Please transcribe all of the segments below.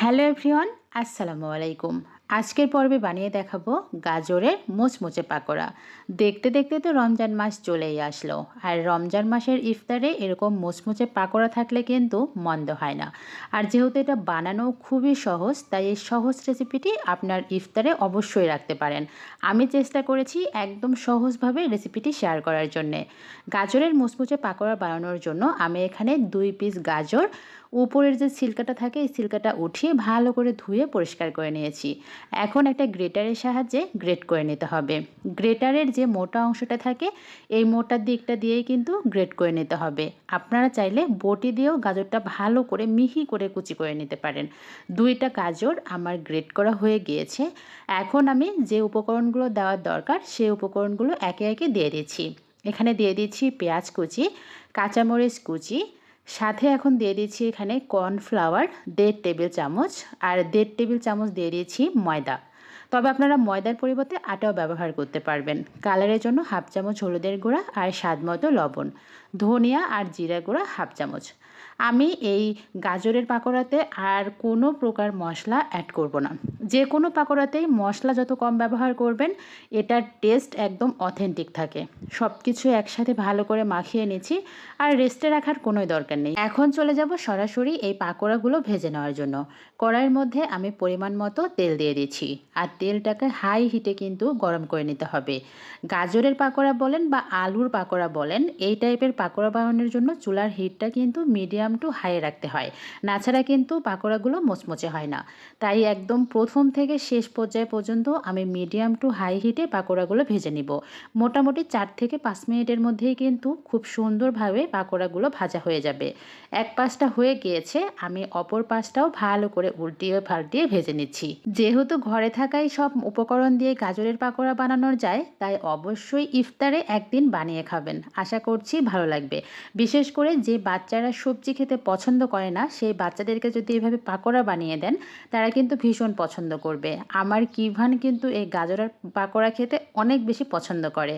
Hello everyone, আসসালামু আলাইকুম। আজকের পর্বে বানিয়ে দেখাবো গাজরের মুচমুচে পাকোড়া। দেখতে দেখতে তো রমজান মাস চলেই আসলো, আর রমজান মাসের ইফতারে এরকম মুচমুচে পাকোড়া থাকলে কিন্তু মন্দ হয় না। আর যেহেতু এটা বানানো খুবই সহজ, তাই এই সহজ রেসিপিটি আপনার ইফতারে অবশ্যই রাখতে পারেন। আমি চেষ্টা করেছি একদম সহজভাবে রেসিপিটি শেয়ার করার জন্যে। গাজরের মুচমুচে পাকোড়া বানানোর জন্য আমি এখানে 2 পিস গাজর উপরের যে ছিলকাটা থাকে এই ছিলকাটা উঠিয়ে ভালো করে ধুয়ে পরিষ্কার করে নিয়েছি। এখন একটা গ্রেটারের সাহায্যে গ্রেট করে নিতে হবে। গ্রেটারের যে মোটা অংশটা থাকে এই মোটা দিকটা দিয়েই কিন্তু গ্রেট করে নিতে হবে। আপনারা চাইলে বটি দিয়েও গাজরটা ভালো করে মিহি করে কুচি করে নিতে পারেন। 2টা গাজর আমার গ্রেট করা হয়ে গিয়েছে। এখন আমি যে উপকরণগুলো দেওয়ার দরকার সেই উপকরণগুলো একে একে দিয়ে দিচ্ছি। এখানে দিয়ে দিচ্ছি পেঁয়াজ কুচি, কাঁচামরিচ কুচি, সাথে এখন দিয়ে দিচ্ছি এখানে কর্নফ্লাওয়ার 1.5 টেবিল চামচ, আর 1.5 টেবিল চামচ দিয়ে দিয়েছি ময়দা। তবে আপনারা ময়দার পরিবর্তে আটাও ব্যবহার করতে পারবেন। কালারের জন্য 1/2 চামচ হলুদের গুঁড়া আর স্বাদ মতো লবণ, ধনিয়া আর জিরা গুঁড়া 1/2 চামচ। আমি এই গাজরের পাকোড়াতে আর কোনো প্রকার মশলা অ্যাড করব না। যে কোনো পাকোড়াতেই মশলা যত কম ব্যবহার করবেন এটার টেস্ট একদম অথেন্টিক থাকে। সব কিছু একসাথে ভালো করে মাখিয়ে নিচ্ছি, আর রেস্টে রাখার কোনো দরকার নেই। এখন চলে যাব সরাসরি এই পাকোড়াগুলো ভেজে নেওয়ার জন্য। কড়াইয়ের মধ্যে আমি পরিমাণ মতো তেল দিয়ে দিচ্ছি, আর তেলটাকে হাই হিটে কিন্তু গরম করে নিতে হবে। গাজরের পাকোড়া বলেন বা আলুর পাকোড়া বলেন, এই টাইপের পাকোড়া বানানোর জন্য চুলার হিটটা কিন্তু মিডিয়াম টু হাই রাখতে হয়, না ছাড়া কিন্তু পাকোড়াগুলো মুচমুচে হয় না। তাই একদম প্রথম থেকে শেষ পর্যায় পর্যন্ত আমি মিডিয়াম টু হাই হিটে পাকোড়াগুলো ভেজে নিব। মোটামুটি 4 থেকে 5 মিনিটের মধ্যেই কিন্তু খুব সুন্দরভাবে পাকোড়াগুলো ভাজা হয়ে যাবে। এক পাশটা হয়ে গিয়েছে, আমি অপর পাশটাও ভালো করে উল্টিয়ে পাল্টিয়ে ভেজে নিচ্ছি। যেহেতু ঘরে থাকাই সব উপকরণ দিয়ে গাজরের পাকোড়া বানানো যায়, তাই অবশ্যই ইফতারে একদিন বানিয়ে খাবেন। আশা করছি ভালো লাগবে। বিশেষ করে যে বাচ্চারা সবজি খেতে পছন্দ করে না, সেই বাচ্চাদেরকে যদি এভাবে পাকোড়া বানিয়ে দেন তারা কিন্তু ভীষণ পছন্দ করবে। আমার কিভান কিন্তু এই গাজরের পাকোড়া খেতে অনেক বেশি পছন্দ করে।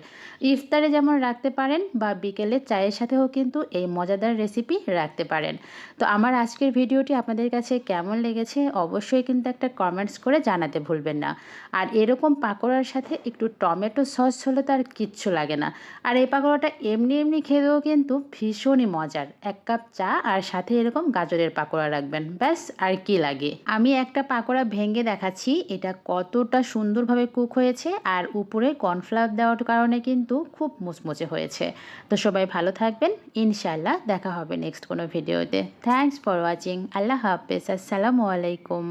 ইফতারে যেমন রাখতে পারেন বা বিকেলে চায়ের সাথেও কিন্তু এই মজাদার রেসিপি রাখতে পারেন। তো আমার আজকের ভিডিওটি আপনাদের কাছে কেমন লেগেছে অবশ্যই কিন্তু একটা কমেন্টস করে জানাতে ভুলবেন না। আর এরকম পাকোড়ার সাথে একটু টমেটো সস হলে তো আর কিচ্ছু লাগে না। আর এই পাকোড়াটা এমনি এমনি খেতেও কিন্তু ভীষণই মজার। 1 কাপ চা আর সাথে এরকম গাজরের পাকোড়া রাখবেন, ব্যাস আর কি লাগে। আমি একটা পাকোড়া ভেঙে দেখাচ্ছি এটা কতটা সুন্দরভাবে কুক হয়েছে, আর উপরে কর্নফ্লাওয়ার দেওয়ার কারণে কিন্তু খুব মুচমুচে হয়েছে। তো সবাই ভালো থাকবেন, ইনশাআল্লাহ দেখা হবে নেক্সট কোনো ভিডিওতে। Thanks for watching. আল্লাহ হাফেজ, আসসালামু আলাইকুম।